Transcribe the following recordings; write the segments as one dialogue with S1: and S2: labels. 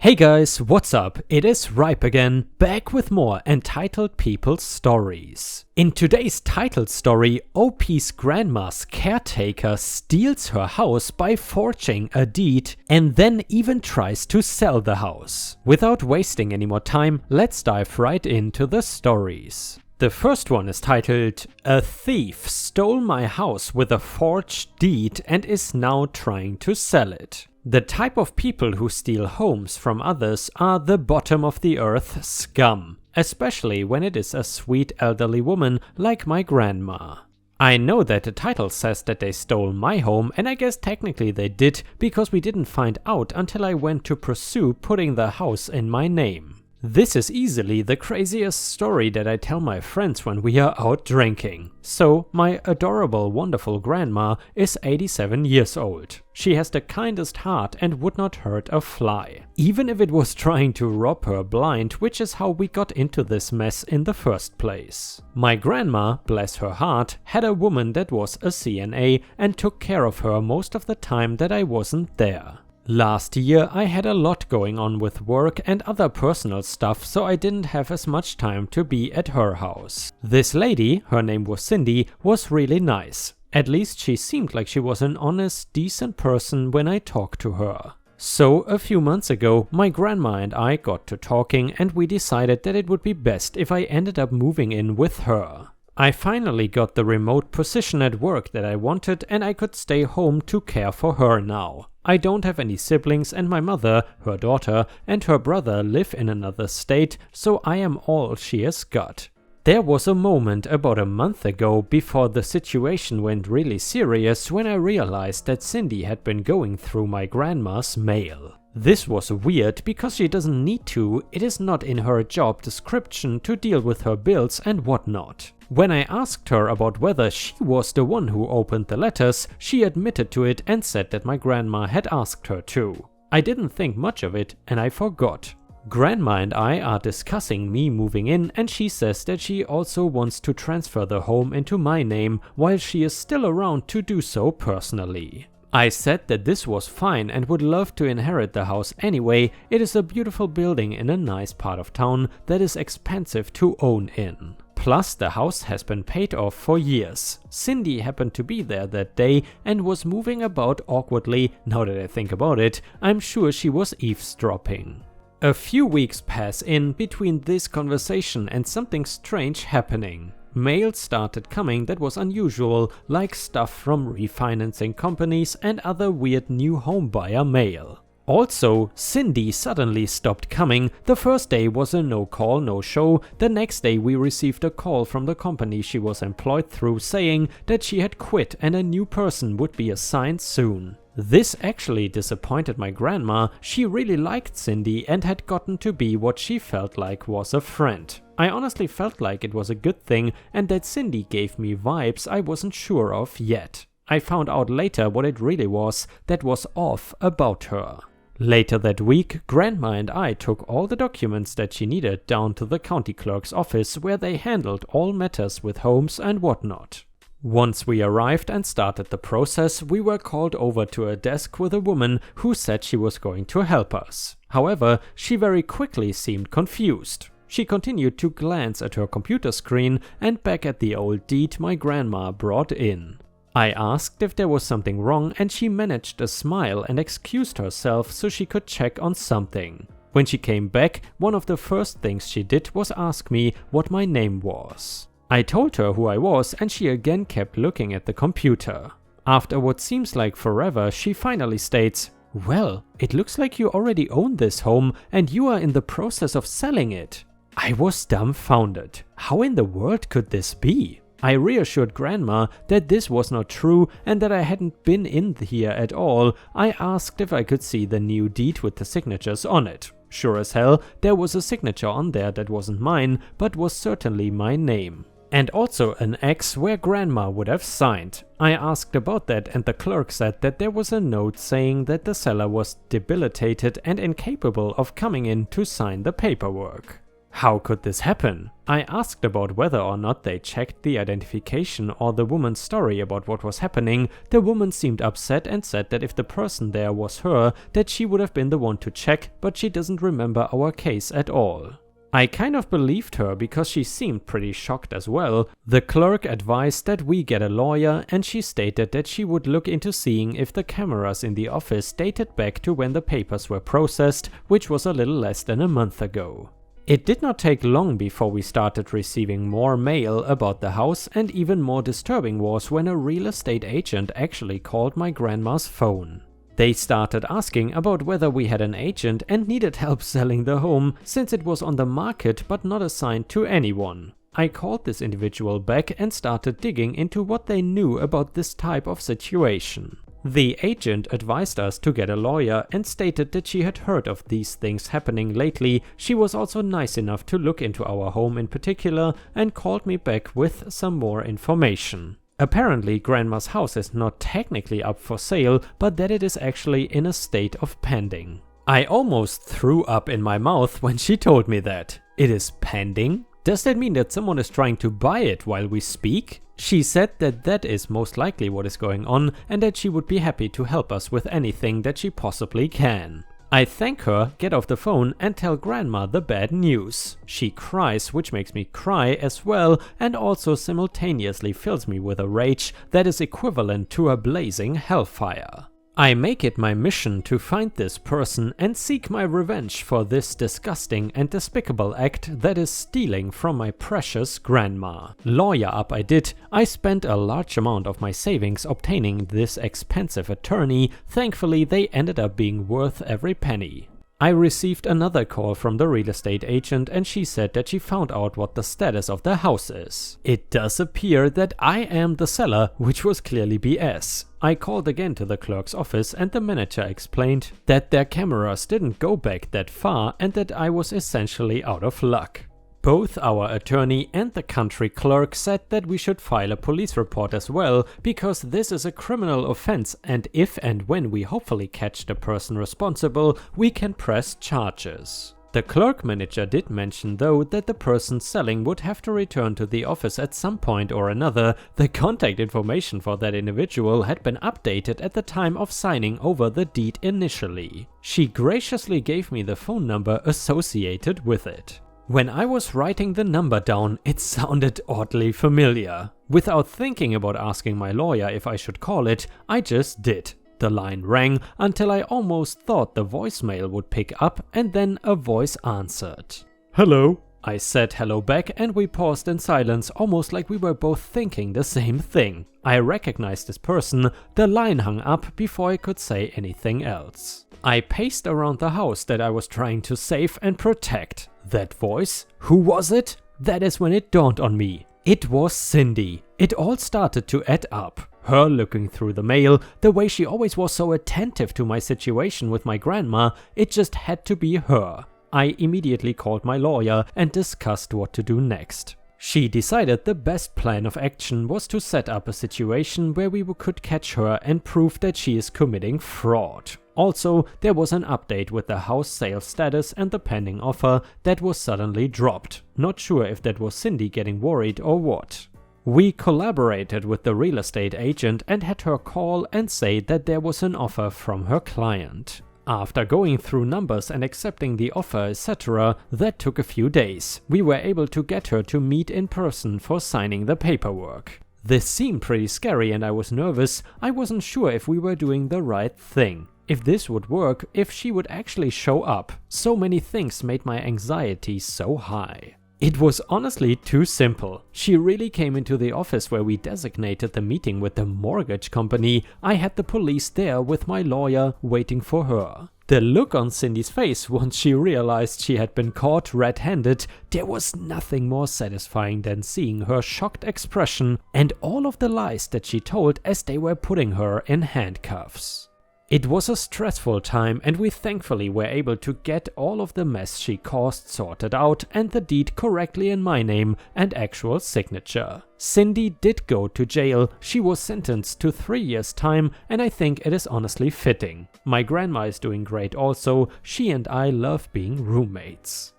S1: Hey guys, what's up? It is Ripe again, back with more Entitled People's Stories. In today's titled story, OP's grandma's caretaker steals her house by forging a deed and then even tries to sell the house. Without wasting any more time, let's dive right into the stories. The first one is titled, "A thief stole my house with a forged deed and is now trying to sell it." The type of people who steal homes from others are the bottom of the earth scum, especially when it is a sweet elderly woman like my grandma. I know that the title says that they stole my home, and I guess technically they did because we didn't find out until I went to pursue putting the house in my name. This is easily the craziest story that I tell my friends when we are out drinking. So, my adorable, wonderful grandma is 87 years old. She has the kindest heart and would not hurt a fly, even if it was trying to rob her blind, which is how we got into this mess in the first place. My grandma, bless her heart, had a woman that was a CNA and took care of her most of the time that I wasn't there. Last year I had a lot going on with work and other personal stuff, so I didn't have as much time to be at her house. This lady, her name was Cindy, was really nice. At least she seemed like she was an honest, decent person when I talked to her. So a few months ago, my grandma and I got to talking and we decided that it would be best if I ended up moving in with her. I finally got the remote position at work that I wanted and I could stay home to care for her now. I don't have any siblings and my mother, her daughter, and her brother live in another state, so I am all she has got. There was a moment about a month ago before the situation went really serious when I realized that Cindy had been going through my grandma's mail. This was weird because she doesn't need to, it is not in her job description to deal with her bills and whatnot. When I asked her about whether she was the one who opened the letters, she admitted to it and said that my grandma had asked her to. I didn't think much of it and I forgot. Grandma and I are discussing me moving in and she says that she also wants to transfer the home into my name while she is still around to do so personally. I said that this was fine and would love to inherit the house anyway. It is a beautiful building in a nice part of town that is expensive to own in. Plus, the house has been paid off for years. Cindy happened to be there that day and was moving about awkwardly. Now that I think about it, I'm sure she was eavesdropping. A few weeks pass in between this conversation and something strange happening. Mail started coming that was unusual, like stuff from refinancing companies and other weird new home buyer mail. Also, Cindy suddenly stopped coming. The first day was a no call, no show. The next day we received a call from the company she was employed through saying that she had quit and a new person would be assigned soon. This actually disappointed my grandma. She really liked Cindy and had gotten to be what she felt like was a friend. I honestly felt like it was a good thing and that Cindy gave me vibes I wasn't sure of yet. I found out later what it really was that was off about her. Later that week, Grandma and I took all the documents that she needed down to the county clerk's office where they handled all matters with homes and whatnot. Once we arrived and started the process, we were called over to a desk with a woman who said she was going to help us. However, she very quickly seemed confused. She continued to glance at her computer screen and back at the old deed my grandma brought in. I asked if there was something wrong and she managed a smile and excused herself so she could check on something. When she came back, one of the first things she did was ask me what my name was. I told her who I was and she again kept looking at the computer. After what seems like forever, she finally states, "Well, it looks like you already own this home and you are in the process of selling it." I was dumbfounded. How in the world could this be? I reassured Grandma that this was not true and that I hadn't been in here at all. I asked if I could see the new deed with the signatures on it. Sure as hell, there was a signature on there that wasn't mine, but was certainly my name. And also an X where Grandma would have signed. I asked about that and the clerk said that there was a note saying that the seller was debilitated and incapable of coming in to sign the paperwork. How could this happen? I asked about whether or not they checked the identification or the woman's story about what was happening. The woman seemed upset and said that if the person there was her, that she would have been the one to check, but she doesn't remember our case at all. I kind of believed her because she seemed pretty shocked as well. The clerk advised that we get a lawyer, and she stated that she would look into seeing if the cameras in the office dated back to when the papers were processed, which was a little less than a month ago. It did not take long before we started receiving more mail about the house, and even more disturbing was when a real estate agent actually called my grandma's phone. They started asking about whether we had an agent and needed help selling the home, since it was on the market but not assigned to anyone. I called this individual back and started digging into what they knew about this type of situation. The agent advised us to get a lawyer and stated that she had heard of these things happening lately. She was also nice enough to look into our home in particular and called me back with some more information. Apparently, Grandma's house is not technically up for sale, but that it is actually in a state of pending. I almost threw up in my mouth when she told me that. It is pending? Does that mean that someone is trying to buy it while we speak? She said that that is most likely what is going on and that she would be happy to help us with anything that she possibly can. I thank her, get off the phone and tell Grandma the bad news. She cries, which makes me cry as well, and also simultaneously fills me with a rage that is equivalent to a blazing hellfire. I make it my mission to find this person and seek my revenge for this disgusting and despicable act that is stealing from my precious grandma. Lawyer up I did. I spent a large amount of my savings obtaining this expensive attorney. Thankfully, they ended up being worth every penny. I received another call from the real estate agent and she said that she found out what the status of the house is. It does appear that I am the seller, which was clearly BS. I called again to the clerk's office and the manager explained that their cameras didn't go back that far and that I was essentially out of luck. Both our attorney and the country clerk said that we should file a police report as well, because this is a criminal offense and if and when we hopefully catch the person responsible, we can press charges. The clerk manager did mention though that the person selling would have to return to the office at some point or another. The contact information for that individual had been updated at the time of signing over the deed initially. She graciously gave me the phone number associated with it. When I was writing the number down, it sounded oddly familiar. Without thinking about asking my lawyer if I should call it, I just did. The line rang until I almost thought the voicemail would pick up and then a voice answered. "Hello." I said hello back and we paused in silence, almost like we were both thinking the same thing. I recognized this person. The line hung up before I could say anything else. I paced around the house that I was trying to save and protect. That voice? Who was it? That is when it dawned on me. It was Cindy. It all started to add up. Her looking through the mail, the way she always was so attentive to my situation with my grandma, it just had to be her. I immediately called my lawyer and discussed what to do next. She decided the best plan of action was to set up a situation where we could catch her and prove that she is committing fraud. Also, there was an update with the house sale status and the pending offer that was suddenly dropped. Not sure if that was Cindy getting worried or what. We collaborated with the real estate agent and had her call and say that there was an offer from her client. After going through numbers and accepting the offer, etc., that took a few days. We were able to get her to meet in person for signing the paperwork. This seemed pretty scary and I was nervous. I wasn't sure if we were doing the right thing. If this would work, if she would actually show up. So many things made my anxiety so high. It was honestly too simple. She really came into the office where we designated the meeting with the mortgage company. I had the police there with my lawyer waiting for her. The look on Cindy's face once she realized she had been caught red-handed, there was nothing more satisfying than seeing her shocked expression and all of the lies that she told as they were putting her in handcuffs. It was a stressful time and we thankfully were able to get all of the mess she caused sorted out and the deed correctly in my name and actual signature. Cindy did go to jail. She was sentenced to 3 years' time and I think it is honestly fitting. My grandma is doing great also. She and I love being roommates.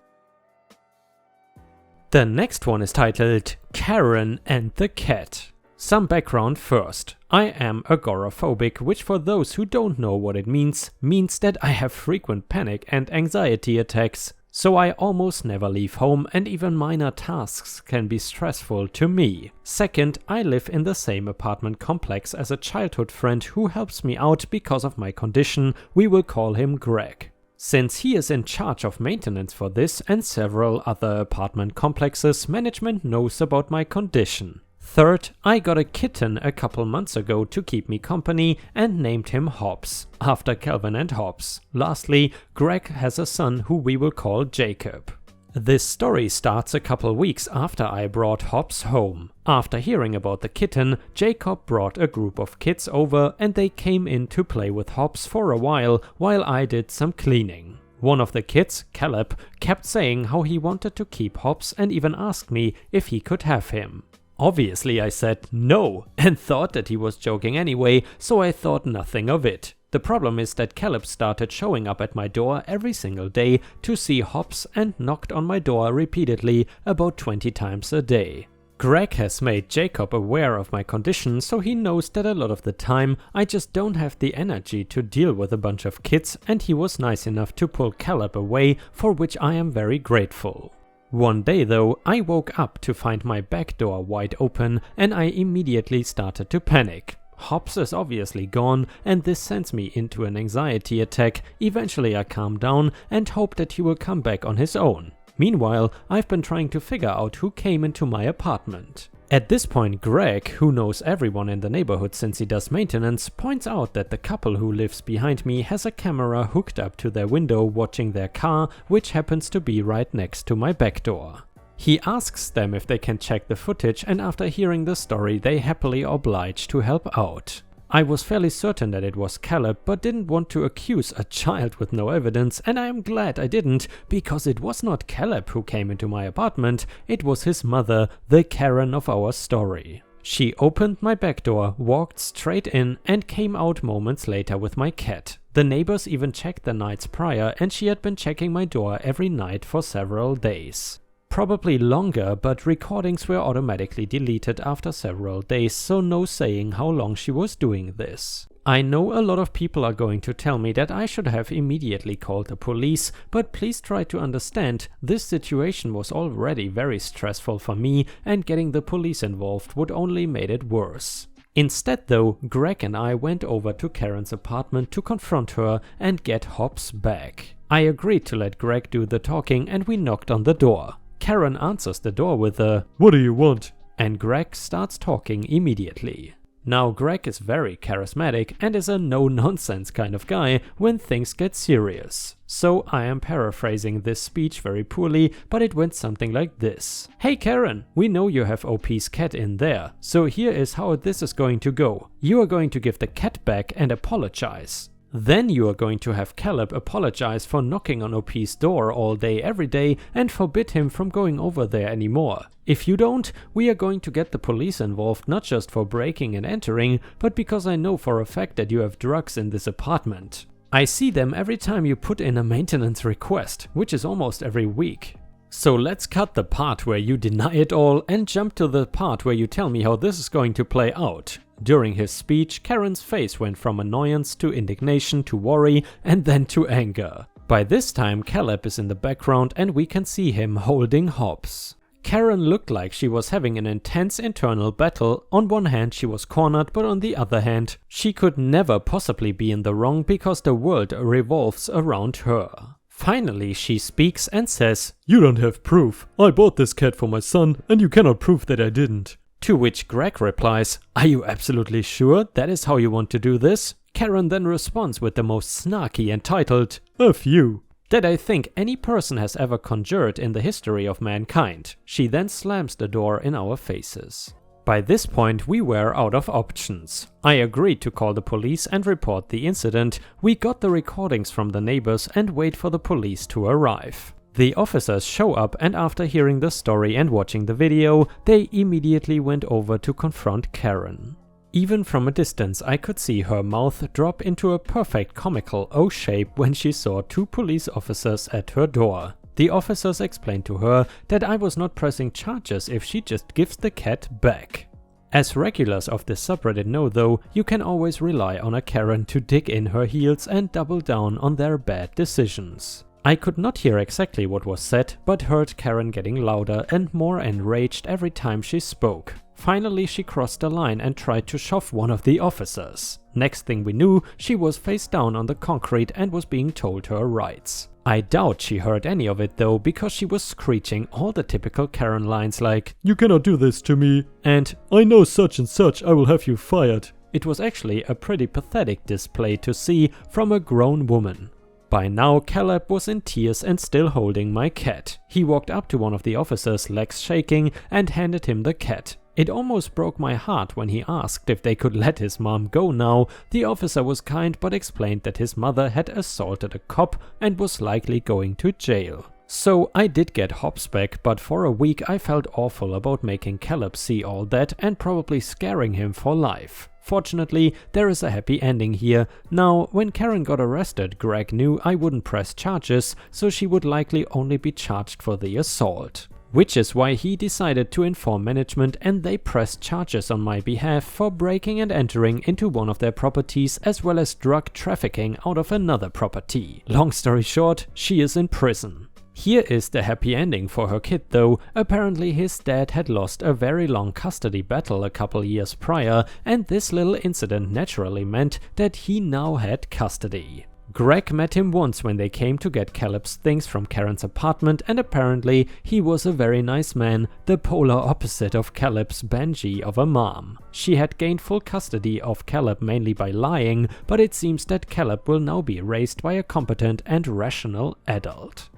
S1: The next one is titled Karen and the Cat. Some background first. I am agoraphobic, which for those who don't know what it means that I have frequent panic and anxiety attacks. So I almost never leave home, and even minor tasks can be stressful to me. Second, I live in the same apartment complex as a childhood friend who helps me out because of my condition. We will call him Greg, since he is in charge of maintenance for this and several other apartment complexes. Management knows about my condition. Third, I got a kitten a couple months ago to keep me company and named him Hobbs, after Calvin and Hobbes. Lastly, Greg has a son who we will call Jacob. This story starts a couple weeks after I brought Hobbs home. After hearing about the kitten, Jacob brought a group of kids over and they came in to play with Hobbs for a while I did some cleaning. One of the kids, Caleb, kept saying how he wanted to keep Hobbs and even asked me if he could have him. Obviously I said no and thought that he was joking anyway, so I thought nothing of it. The problem is that Caleb started showing up at my door every single day to see Hobbs and knocked on my door repeatedly about 20 times a day. Greg has made Jacob aware of my condition, so he knows that a lot of the time I just don't have the energy to deal with a bunch of kids, and he was nice enough to pull Caleb away, for which I am very grateful. One day though, I woke up to find my back door wide open and I immediately started to panic. Hobbs is obviously gone and this sends me into an anxiety attack. Eventually I calm down and hope that he will come back on his own. Meanwhile, I've been trying to figure out who came into my apartment. At this point, Greg, who knows everyone in the neighborhood since he does maintenance, points out that the couple who lives behind me has a camera hooked up to their window watching their car, which happens to be right next to my back door. He asks them if they can check the footage, and after hearing the story they happily oblige to help out. I was fairly certain that it was Caleb, but didn't want to accuse a child with no evidence, and I am glad I didn't, because it was not Caleb who came into my apartment, it was his mother, the Karen of our story. She opened my back door, walked straight in, and came out moments later with my cat. The neighbors even checked the nights prior, and she had been checking my door every night for several days. Probably longer, but recordings were automatically deleted after several days, so no saying how long she was doing this. I know a lot of people are going to tell me that I should have immediately called the police, but please try to understand, this situation was already very stressful for me and getting the police involved would only made it worse. Instead though, Greg and I went over to Karen's apartment to confront her and get Hobbs back. I agreed to let Greg do the talking and we knocked on the door. Karen answers the door with a "What do you want?" and Greg starts talking immediately. Now Greg is very charismatic and is a no-nonsense kind of guy when things get serious. So I am paraphrasing this speech very poorly, but it went something like this. "Hey Karen, we know you have OP's cat in there, so here is how this is going to go. You are going to give the cat back and apologize. Then you are going to have Caleb apologize for knocking on OP's door all day every day and forbid him from going over there anymore. If you don't, we are going to get the police involved, not just for breaking and entering, but because I know for a fact that you have drugs in this apartment. I see them every time you put in a maintenance request, which is almost every week. So let's cut the part where you deny it all and jump to the part where you tell me how this is going to play out." During his speech, Karen's face went from annoyance to indignation to worry and then to anger. By this time, Caleb is in the background and we can see him holding Hobbs. Karen looked like she was having an intense internal battle. On one hand she was cornered, but on the other hand, she could never possibly be in the wrong because the world revolves around her. Finally she speaks and says, "You don't have proof. I bought this cat for my son and you cannot prove that I didn't." To which Greg replies, "Are you absolutely sure that is how you want to do this?" Karen then responds with the most snarky entitled "F you" that I think any person has ever conjured in the history of mankind. She then slams the door in our faces. By this point we were out of options. I agreed to call the police and report the incident. We got the recordings from the neighbors and wait for the police to arrive. The officers show up and after hearing the story and watching the video, they immediately went over to confront Karen. Even from a distance I could see her mouth drop into a perfect comical O shape when she saw two police officers at her door. The officers explained to her that I was not pressing charges if she just gives the cat back. As regulars of this subreddit know though, you can always rely on a Karen to dig in her heels and double down on their bad decisions. I could not hear exactly what was said, but heard Karen getting louder and more enraged every time she spoke. Finally she crossed the line and tried to shove one of the officers. Next thing we knew, she was face down on the concrete and was being told her rights. I doubt she heard any of it though, because she was screeching all the typical Karen lines like, "You cannot do this to me," and "I know such and such, I will have you fired." It was actually a pretty pathetic display to see from a grown woman. By now Caleb was in tears and still holding my cat. He walked up to one of the officers, legs shaking, and handed him the cat. It almost broke my heart when he asked if they could let his mom go now. The officer was kind but explained that his mother had assaulted a cop and was likely going to jail. So I did get Hobbs back, but for a week I felt awful about making Caleb see all that and probably scaring him for life. Fortunately, there is a happy ending here. Now, when Karen got arrested, Greg knew I wouldn't press charges, so she would likely only be charged for the assault. Which is why he decided to inform management and they pressed charges on my behalf for breaking and entering into one of their properties as well as drug trafficking out of another property. Long story short, she is in prison. Here is the happy ending for her kid though. Apparently his dad had lost a very long custody battle a couple years prior, and this little incident naturally meant that he now had custody. Greg met him once when they came to get Caleb's things from Karen's apartment, and apparently he was a very nice man, the polar opposite of Caleb's banshee of a mom. She had gained full custody of Caleb mainly by lying, but it seems that Caleb will now be raised by a competent and rational adult.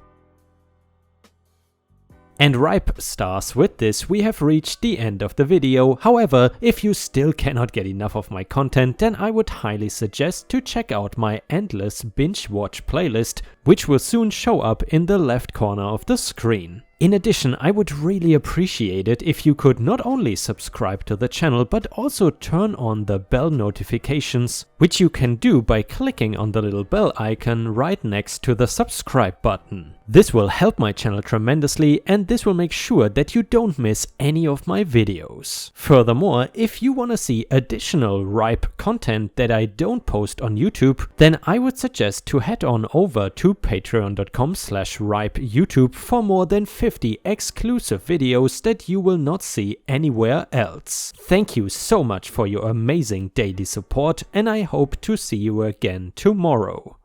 S1: And ripe stars, with this we have reached the end of the video. However, if you still cannot get enough of my content, then I would highly suggest to check out my endless binge watch playlist, which will soon show up in the left corner of the screen. In addition, I would really appreciate it if you could not only subscribe to the channel, but also turn on the bell notifications, which you can do by clicking on the little bell icon right next to the subscribe button. This will help my channel tremendously, and this will make sure that you don't miss any of my videos. Furthermore, if you want to see additional ripe content that I don't post on YouTube, then I would suggest to head on over to patreon.com/ripeyoutube for more than 50 exclusive videos that you will not see anywhere else. Thank you so much for your amazing daily support, and I hope to see you again tomorrow.